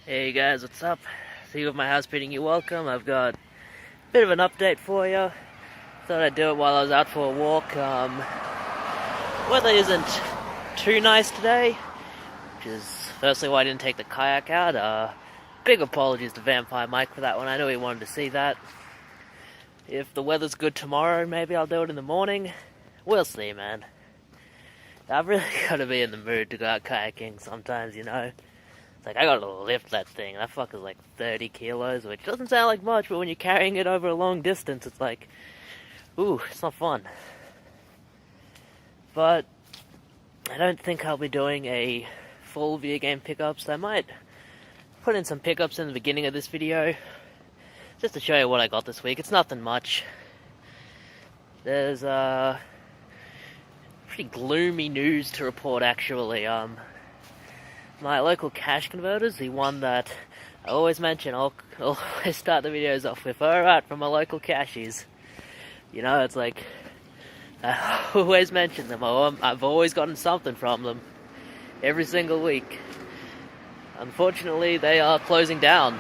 Hey guys, what's up? See you with my house bidding you welcome. I've got a bit of an update for you. Thought I'd do it while I was out for a walk. Weather isn't too nice today, which is firstly why I didn't take the kayak out. Big apologies to Vampire Mike for that one. I know he wanted to see that. If the weather's good tomorrow, maybe I'll do it in the morning. We'll see, man. I've really got to be in the mood to go out kayaking sometimes, you know. It's like, I gotta lift that thing. That fucker's like 30 kilos, which doesn't sound like much, but when you're carrying it over a long distance, it's like, ooh, it's not fun. But I don't think I'll be doing a full video game pickups. I might put in some pickups in the beginning of this video, just to show you what I got this week. It's nothing much. There's pretty gloomy news to report, actually. My local cash converters, the one that I always mention, I'll always start the videos off with, alright, from my local cashies. You know, it's like, I always mention them. I've always gotten something from them, every single week. Unfortunately, they are closing down,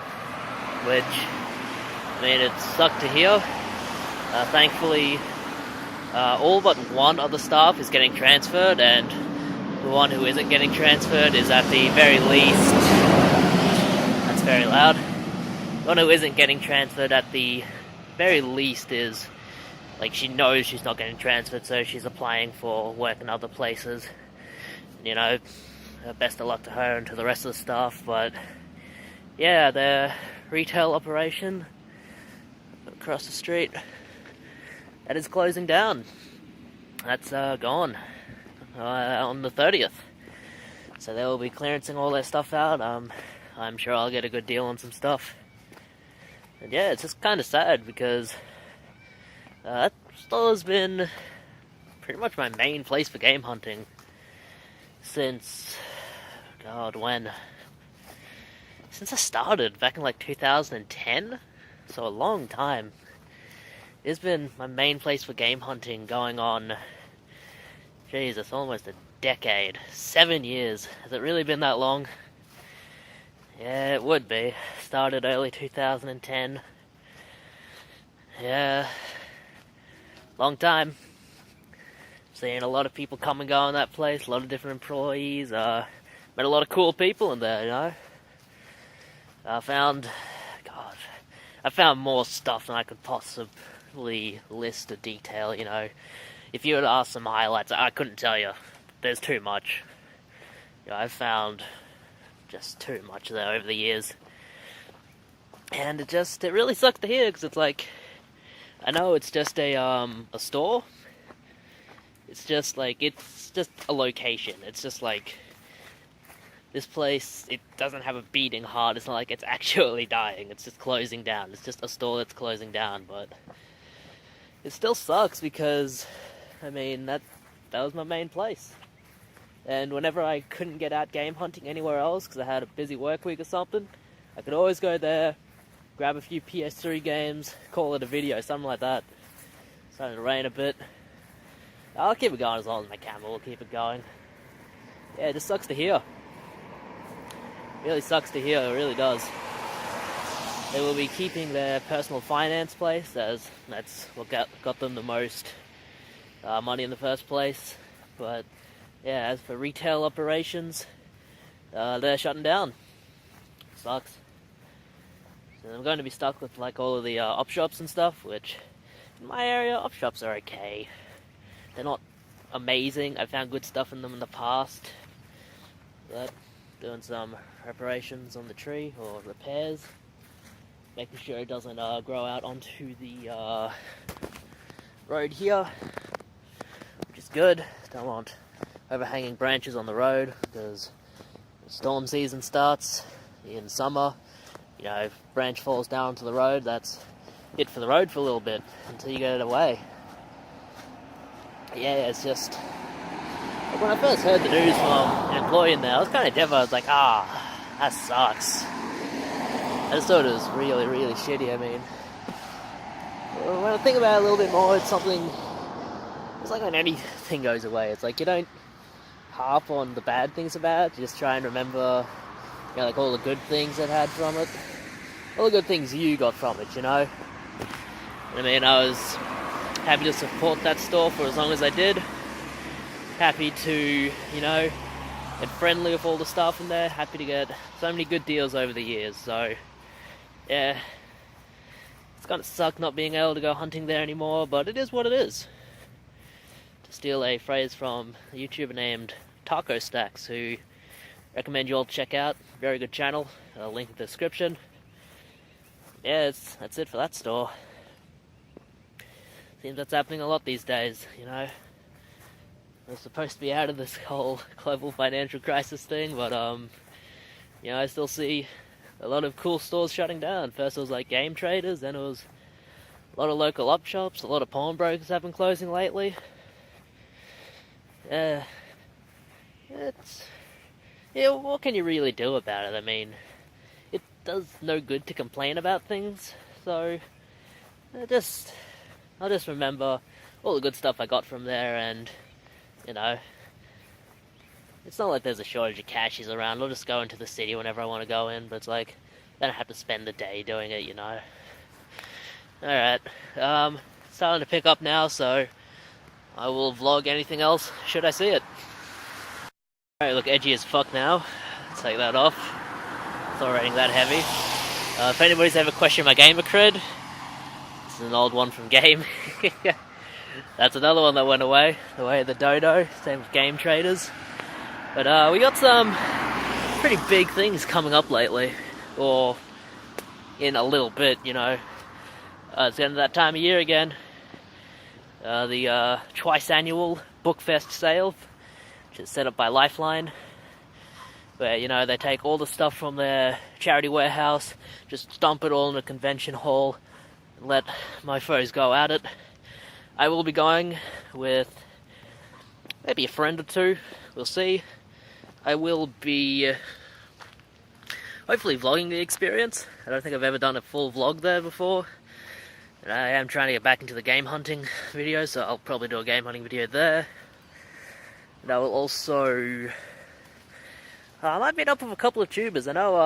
which, I mean, it sucked to hear. Thankfully, all but one of the staff is getting transferred, and the one who isn't getting transferred is at the very least... That's very loud. The one who isn't getting transferred at the very least is... Like, she knows she's not getting transferred, so she's applying for work in other places. You know, best of luck to her and to the rest of the staff, but... Yeah, their retail operation across the street, that is closing down. That's gone. On the 30th. So they will be clearancing all their stuff out. I'm sure I'll get a good deal on some stuff. And yeah, it's just kind of sad because that store has been pretty much my main place for game hunting since, God, when? Since I started, back in like 2010. So a long time. It's been my main place for game hunting going on, Jesus, almost a decade. 7 years. Has it really been that long? Yeah, it would be. Started early 2010. Yeah. Long time. Seeing a lot of people come and go in that place. A lot of different employees. Met a lot of cool people in there, you know. I found more stuff than I could possibly list or detail, you know. If you were to ask some highlights, I couldn't tell you. There's too much. You know, I've found just too much there over the years. And it really sucks to hear, because it's like, I know it's just a store. It's just a location. It's just like, this place, it doesn't have a beating heart. It's not like it's actually dying. It's just closing down. It's just a store that's closing down, but it still sucks because, I mean, that was my main place. And whenever I couldn't get out game hunting anywhere else because I had a busy work week or something, I could always go there, grab a few PS3 games, call it a video, something like that. It's starting to rain a bit. I'll keep it going as long as my camera will keep it going. Yeah, it just sucks to hear. It really sucks to hear, it really does. They will be keeping their personal finance place, as that's what got them the most money in the first place. But yeah, as for retail operations, they're shutting down. Sucks. So I'm going to be stuck with like all of the op shops and stuff, which in my area, op shops are okay. They're not amazing. I've found good stuff in them in the past, but doing some reparations on the tree or repairs, making sure it doesn't grow out onto the road here, which is good. Don't want overhanging branches on the road because storm season starts in summer. You know, if a branch falls down onto the road, that's it for the road for a little bit until you get it away. Yeah, it's just, like, when I first heard the news from an employee in there, I was kind of devastated. I was like, that sucks. I just thought it was really, really shitty. I mean, when I think about it a little bit more, it's something, it's like when anything goes away, it's like you don't harp on the bad things about it, you just try and remember You know, like all the good things it had from it. All the good things you got from it, you know? I mean, I was happy to support that store for as long as I did. Happy to, you know, get friendly with all the staff in there. Happy to get so many good deals over the years. So, yeah, it's gonna suck not being able to go hunting there anymore, but it is what it is. To steal a phrase from a YouTuber named Taco Stacks, who recommend you all check out. Very good channel. Link in the description. Yeah, that's it for that store. Seems that's happening a lot these days, you know. We're supposed to be out of this whole global financial crisis thing, but you know, I still see a lot of cool stores shutting down. First it was like Game Traders, then it was a lot of local op shops, a lot of pawnbrokers have been closing lately. Yeah, what can you really do about it? I mean, it does no good to complain about things, so I'll just remember all the good stuff I got from there, and, you know, it's not like there's a shortage of cashies around. I'll just go into the city whenever I want to go in, but it's like, I don't have to spend the day doing it, you know. Alright, it's starting to pick up now, so I will vlog anything else should I see it. Alright, look edgy as fuck now. Take that off. It's not rating that heavy. If anybody's ever questioned my gamer cred, this is an old one from Game. That's another one that went away. The way of the dodo. Same with Game Traders. But we got some pretty big things coming up lately. Or in a little bit, you know. It's the end of that time of year again. The twice annual Bookfest sale, which is set up by Lifeline, where, you know, they take all the stuff from their charity warehouse, just dump it all in a convention hall, and let mofos go at it. I will be going with maybe a friend or two, we'll see. I will be hopefully vlogging the experience. I don't think I've ever done a full vlog there before. And I am trying to get back into the game hunting video, so I'll probably do a game hunting video there. And I will also... I might meet up with a couple of tubers. I know,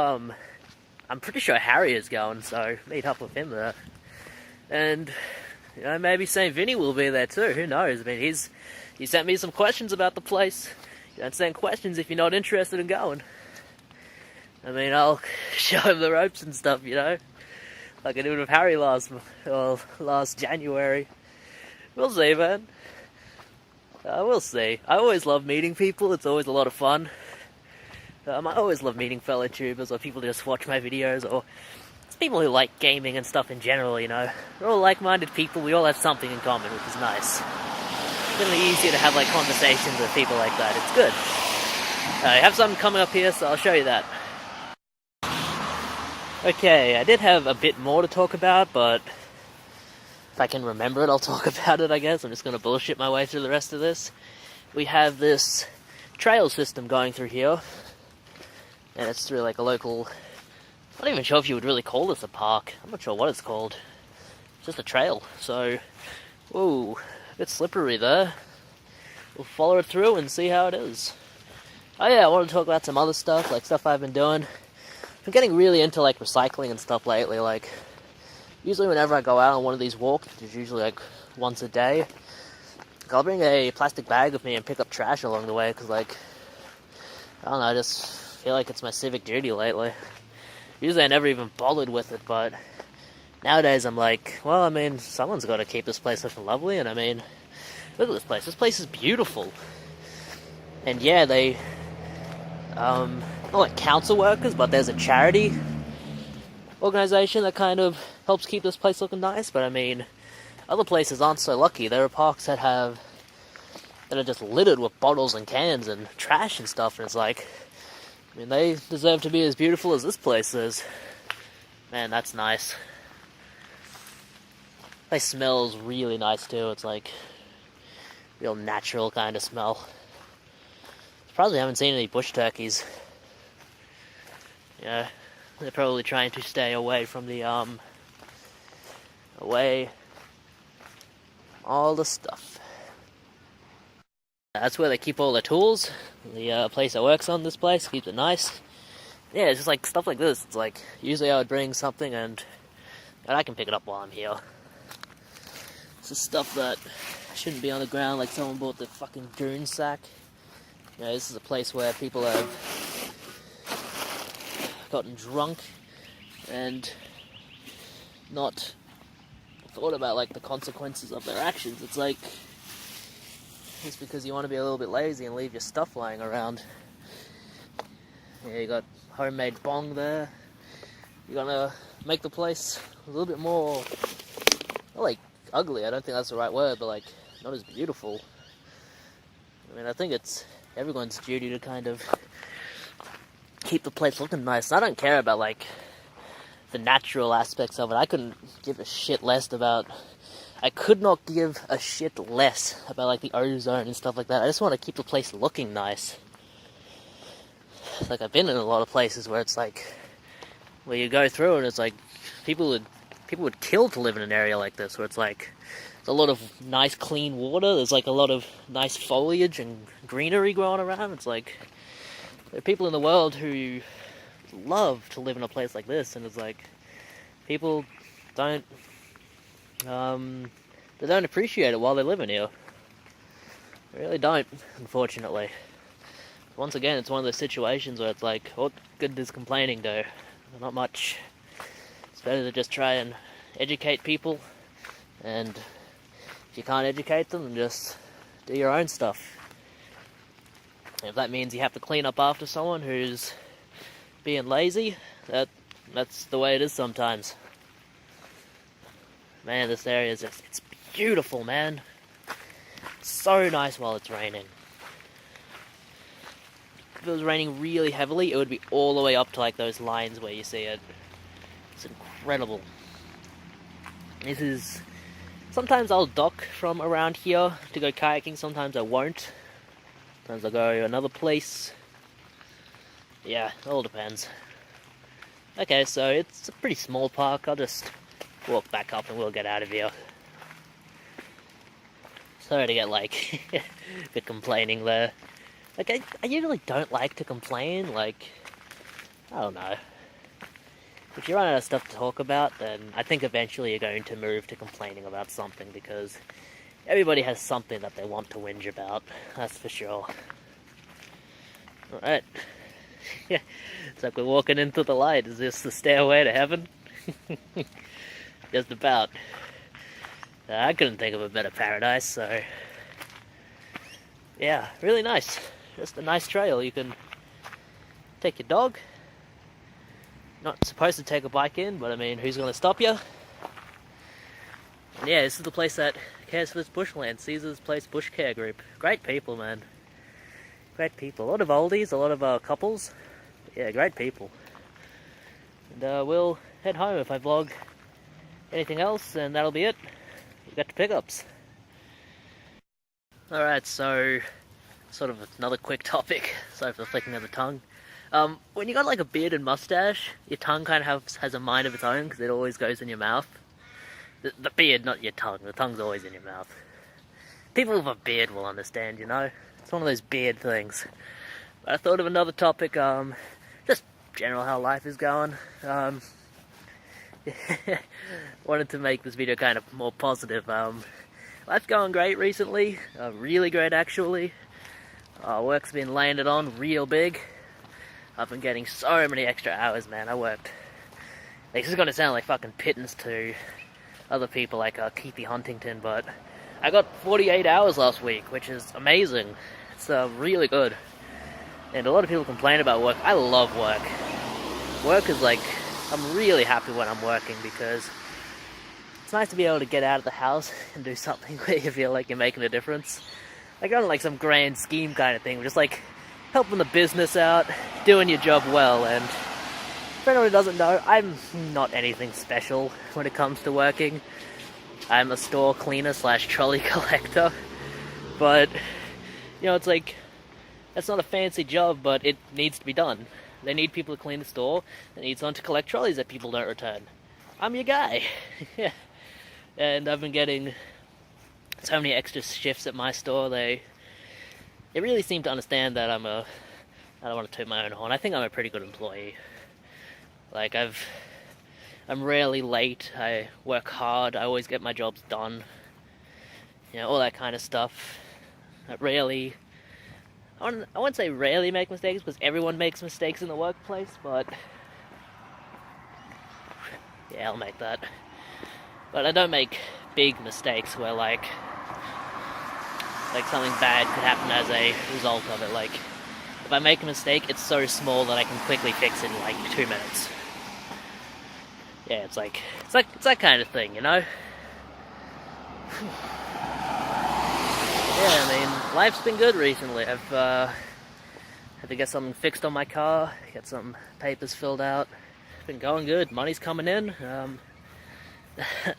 I'm pretty sure Harry is going, so meet up with him there. And, you know, maybe St. Vinny will be there too, who knows? I mean, he sent me some questions about the place. You don't send questions if you're not interested in going. I mean, I'll show him the ropes and stuff, you know? Like I did with Harry last January. We'll see, man. We'll see. I always love meeting people. It's always a lot of fun. I always love meeting fellow tubers, or people who just watch my videos, or it's people who like gaming and stuff in general, you know. We're all like-minded people. We all have something in common, which is nice. It's really easier to have like conversations with people like that. It's good. I have something coming up here, so I'll show you that. Okay, I did have a bit more to talk about, but if I can remember it, I'll talk about it, I guess. I'm just going to bullshit my way through the rest of this. We have this trail system going through here, and it's through like a local... I'm not even sure if you would really call this a park. I'm not sure what it's called. It's just a trail, so... Whoa, a bit slippery there. We'll follow it through and see how it is. Oh yeah, I want to talk about some other stuff, like stuff I've been doing. I'm getting really into like recycling and stuff lately. Like, usually whenever I go out on one of these walks, which is usually like once a day, I'll bring a plastic bag with me and pick up trash along the way, because like, I don't know, I just feel like it's my civic duty lately. Usually I never even bothered with it, but nowadays I'm like, well, I mean, someone's got to keep this place looking lovely, and I mean, look at this place. This place is beautiful. And yeah, they, not like council workers, but there's a charity organization that kind of helps keep this place looking nice. But I mean, other places aren't so lucky. There are parks that are just littered with bottles and cans and trash and stuff, and it's like, I mean, they deserve to be as beautiful as this place is. Man, that's nice. The place smells really nice too. It's like real natural kind of smell. Surprised we haven't seen any bush turkeys. Yeah, they're probably trying to stay away from the, away all the stuff. That's where they keep all the tools. The place that works on this place keeps it nice. yeah, it's just like stuff like this. It's like usually I would bring something and I can pick it up while I'm here. It's just stuff that shouldn't be on the ground, like someone bought the fucking goon sack. You know, this is a place where people have gotten drunk and not thought about like the consequences of their actions. It's like just because you want to be a little bit lazy and leave your stuff lying around. Yeah, you got homemade bong there. You're gonna make the place a little bit more, not like ugly, I don't think that's the right word, but like not as beautiful. I mean, I think it's everyone's duty to kind of keep the place looking nice. I don't care about like the natural aspects of it. I couldn't give a shit less about, I could not give a shit less about like the ozone and stuff like that. I just want to keep the place looking nice. Like I've been in a lot of places where it's like, where you go through and it's like, people would kill to live in an area like this, where it's like, there's a lot of nice clean water, there's like a lot of nice foliage and greenery growing around. It's like, there are people in the world who love to live in a place like this, and it's like, people don't, they don't appreciate it while they're living here. They really don't, unfortunately. Once again, it's one of those situations where it's like, what good does complaining do? Not much. It's better to just try and educate people, and if you can't educate them, then just do your own stuff. If that means you have to clean up after someone who's being lazy, that's the way it is sometimes. Man, this area is just, it's beautiful, man. It's so nice while it's raining. If it was raining really heavily, it would be all the way up to like those lines where you see it. It's incredible. This is... Sometimes I'll dock from around here to go kayaking, sometimes I won't. Sometimes I'll go to another place. Yeah, it all depends. Okay, so it's a pretty small park. I'll just walk back up and we'll get out of here. Sorry to get like a bit complaining there. Like, I usually don't like to complain, like, I don't know. If you run out of stuff to talk about, then I think eventually you're going to move to complaining about something, because everybody has something that they want to whinge about, that's for sure. Alright. Yeah, it's like we're walking into the light. Is this the stairway to heaven? Just about. I couldn't think of a better paradise, so... Yeah, really nice. Just a nice trail. You can take your dog. Not supposed to take a bike in, but I mean, who's going to stop you? And yeah, this is the place that cares for this bushland. Caesar's Place Bush Care Group. Great people, man. Great people. A lot of oldies, a lot of couples. Yeah, great people. And we'll head home if I vlog anything else, and that'll be it. We've got the pickups. Alright, so sort of another quick topic. Sorry for the flicking of the tongue. When you got like a beard and mustache, your tongue kind of has a mind of its own, because it always goes in your mouth. The beard, not your tongue. The tongue's always in your mouth. People with a beard will understand, you know? It's one of those beard things. But I thought of another topic, just general how life is going. Wanted to make this video kind of more positive. Life's going great recently, really great actually. Work's been laying it on real big. I've been getting so many extra hours, man. I worked... This is going to sound like fucking pittance to other people like Keithy Huntington, but I got 48 hours last week, which is amazing. It's really good. And a lot of people complain about work. I love work. Work is like... I'm really happy when I'm working, because it's nice to be able to get out of the house and do something where you feel like you're making a difference. Like, not like some grand scheme kind of thing, just like helping the business out, doing your job well. And for anyone who doesn't know, I'm not anything special when it comes to working. I'm a store cleaner / trolley collector. But, you know, it's like, that's not a fancy job, but it needs to be done. They need people to clean the store. They need someone to collect trolleys that people don't return. I'm your guy. Yeah. And I've been getting so many extra shifts at my store. They really seem to understand that I'm a I don't want to toot my own horn. I think I'm a pretty good employee. Like, I'm rarely late. I work hard. I always get my jobs done. You know, all that kind of stuff. I wouldn't say rarely make mistakes, because everyone makes mistakes in the workplace, but yeah, I'll make that. But I don't make big mistakes where like something bad could happen as a result of it. Like, if I make a mistake, it's so small that I can quickly fix it in like 2 minutes. Yeah, it's that kind of thing, you know? Yeah, I mean, life's been good recently. I've had to get something fixed on my car, get some papers filled out. It's been going good. Money's coming in.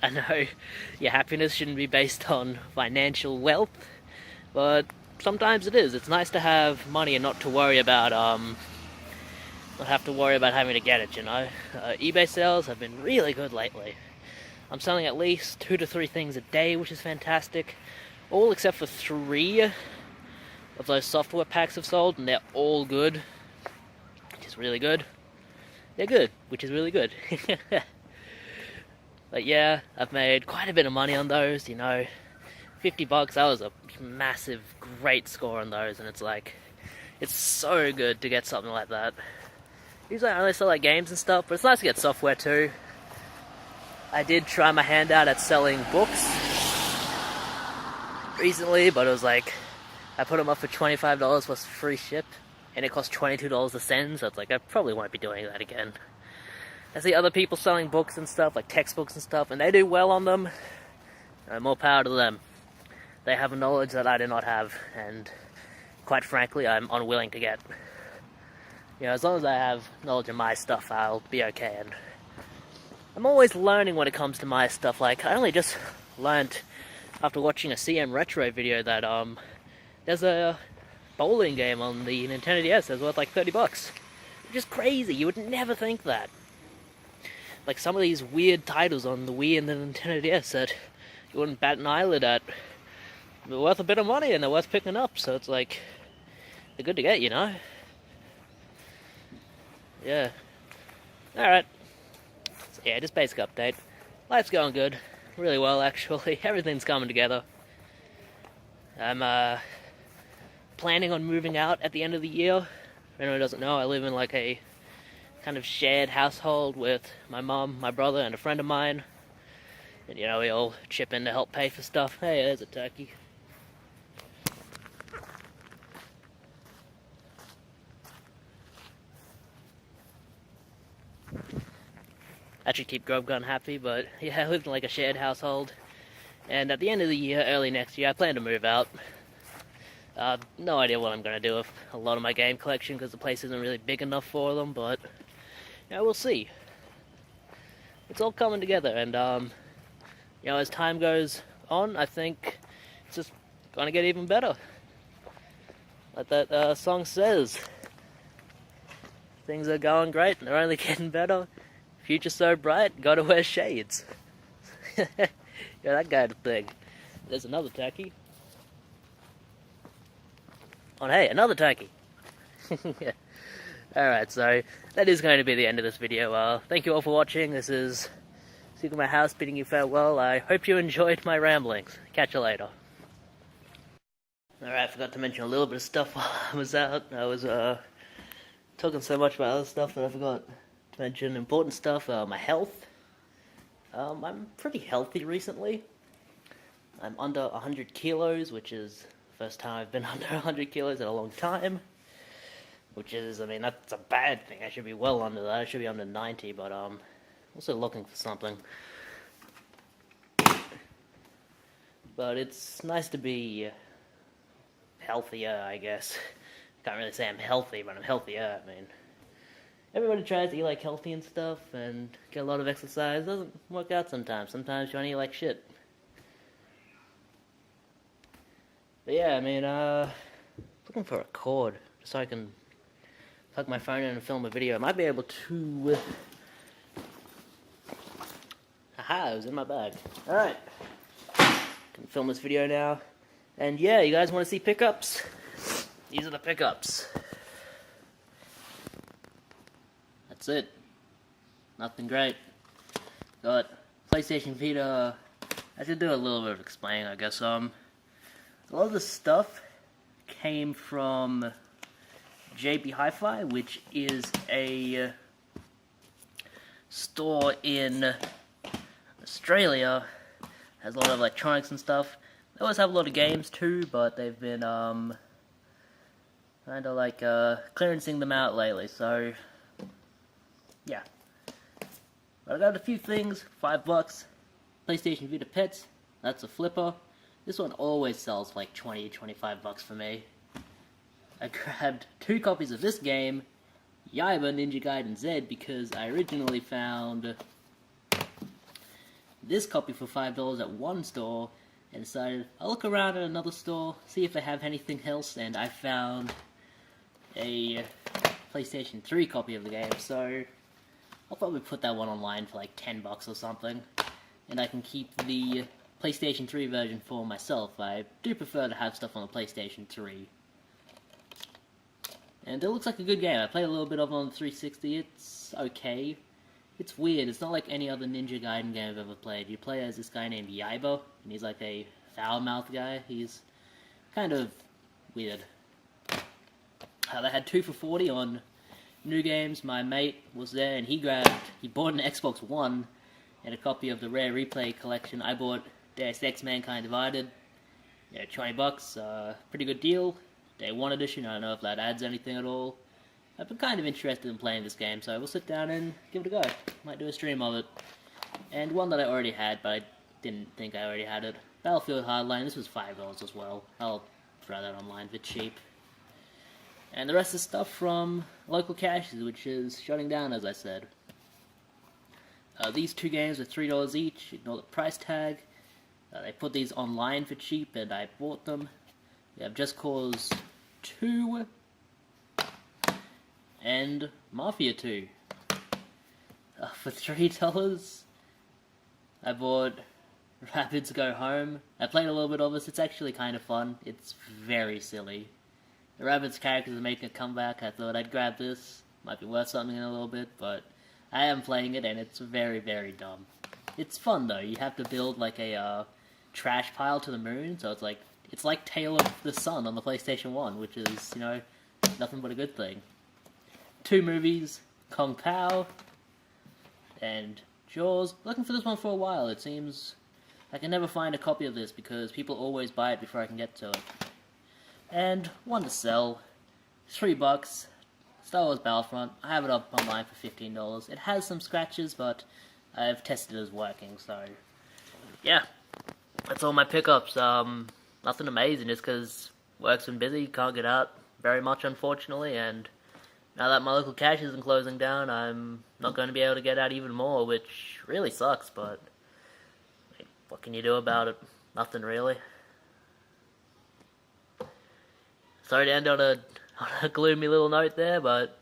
I know your happiness shouldn't be based on financial wealth, but sometimes it is. It's nice to have money and not have to worry about having to get it, you know? eBay sales have been really good lately. I'm selling at least 2 to 3 things a day, which is fantastic. All except for 3 of those software packs have sold, and they're all good, which is really good. They're good, which is really good. But yeah, I've made quite a bit of money on those, you know. $50, that was a massive, great score on those, and it's like, it's so good to get something like that. Usually I only sell like games and stuff, but it's nice to get software too. I did try my hand out at selling books recently, but it was like, I put them up for $25 plus free ship, and it cost $22 a send, so it's like, I probably won't be doing that again. I see other people selling books and stuff, like textbooks and stuff, and they do well on them. More power to them. They have a knowledge that I do not have, and quite frankly, I'm unwilling to get. You know, as long as I have knowledge of my stuff, I'll be okay. And I'm always learning when it comes to my stuff. Like, I only just learned after watching a CM Retro video that there's a bowling game on the Nintendo DS that's worth like $30, which is crazy. You would never think that. Like, some of these weird titles on the Wii and the Nintendo DS that you wouldn't bat an eyelid at, they're worth a bit of money and they're worth picking up, so it's like, they're good to get, you know? Yeah. Alright. So yeah, just basic update. Life's going good. Really well, actually. Everything's coming together. I'm planning on moving out at the end of the year. If anyone doesn't know, I live in like a kind of shared household with my mom, my brother, and a friend of mine. And, you know, we all chip in to help pay for stuff. Hey, there's a turkey. Actually keep Grove Gun happy, but yeah, I lived in like a shared household. And at the end of the year, early next year, I plan to move out. No idea what I'm going to do with a lot of my game collection, because the place isn't really big enough for them, but yeah, we'll see. It's all coming together, and you know, as time goes on, I think it's just going to get even better. Like that song says, things are going great, and they're only getting better. Future so bright, gotta wear shades. Yeah, that kind of thing. There's another turkey. Oh, hey, another turkey. Yeah. Alright, so that is going to be the end of this video. Thank you all for watching. This is Secret My House bidding you farewell. I hope you enjoyed my ramblings. Catch you later. Alright, I forgot to mention a little bit of stuff while I was out. I was talking so much about other stuff that I forgot to mention important stuff. My health. I'm pretty healthy recently. I'm under 100 kilos, which is the first time I've been under 100 kilos in a long time. Which is, I mean, that's a bad thing. I should be well under that. I should be under 90, but also looking for something. But it's nice to be healthier, I guess. Can't really say I'm healthy, but I'm healthier. I mean, everybody tries to eat like healthy and stuff and get a lot of exercise. It doesn't work out sometimes. Sometimes you want to eat like shit. But yeah, I mean, looking for a cord so I can plug my phone in and film a video. I might be able to. Aha, it was in my bag. Alright. Can film this video now. And yeah, you guys want to see pickups? These are the pickups. That's it. Nothing great. Got PlayStation Vita. I should do a little bit of explaining, I guess. A lot of the stuff came from JB Hi-Fi, which is a store in Australia. Has a lot of electronics and stuff. They always have a lot of games too, but they've been kind of like clearancing them out lately. So yeah, but I got a few things. $5. PlayStation Vita Pets. That's a flipper. This one always sells for like 20, 25 bucks for me. I grabbed 2 copies of this game, Yaiba Ninja Gaiden Z, because I originally found this copy for $5 at one store, and decided I'll look around at another store, see if they have anything else, and I found a PlayStation 3 copy of the game, so I'll probably put that one online for like 10 bucks or something, and I can keep the PlayStation 3 version for myself. I do prefer to have stuff on the PlayStation 3. And it looks like a good game. I played a little bit of it on the 360. It's okay. It's weird. It's not like any other Ninja Gaiden game I've ever played. You play as this guy named Yaiba, and he's like a foul-mouthed guy. He's kind of weird. They had 2 for $40 on New Games. My mate was there, and he bought an Xbox One and a copy of the Rare Replay collection. I bought Deus Ex Mankind Divided. Yeah, 20 bucks. Pretty good deal. Day 1 edition. I don't know if that adds anything at all. I've been kind of interested in playing this game, so we'll sit down and give it a go. Might do a stream of it. And one that I already had, but I didn't think I already had it. Battlefield Hardline. This was $5 as well. I'll throw that online for cheap. And the rest is stuff from local caches, which is shutting down, as I said. These 2 games are $3 each. Ignore the price tag. They put these online for cheap, and I bought them. We have Just Cause 2 and Mafia 2. For $3, I bought Rabbids Go Home. I played a little bit of this. It's actually kind of fun. It's very silly. The Rabbids characters are making a comeback. I thought I'd grab this. Might be worth something in a little bit, but I am playing it, and it's very, very dumb. It's fun, though. You have to build like a trash pile to the moon, so it's like Tale of the Sun on the PlayStation 1, which is, you know, nothing but a good thing. 2 movies, Kung Pao and Jaws. Looking for this one for a while. It seems I can never find a copy of this because people always buy it before I can get to it. And one to sell, $3. Star Wars Battlefront. I have it up online for $15. It has some scratches, but I've tested it as working, so yeah. That's all my pickups. Nothing amazing, just because work's been busy, can't get out very much, unfortunately, and now that my local cache isn't closing down, I'm not going to be able to get out even more, which really sucks, but what can you do about it? Nothing, really. Sorry to end on a gloomy little note there, but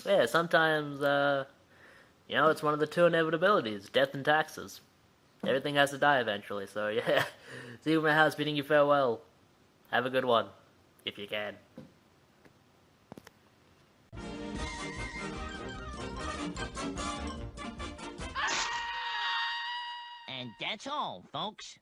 yeah, sometimes, you know, it's one of the 2 inevitabilities, death and taxes. Everything has to die eventually, so yeah. See you in my house bidding you farewell. Have a good one, if you can. And that's all, folks.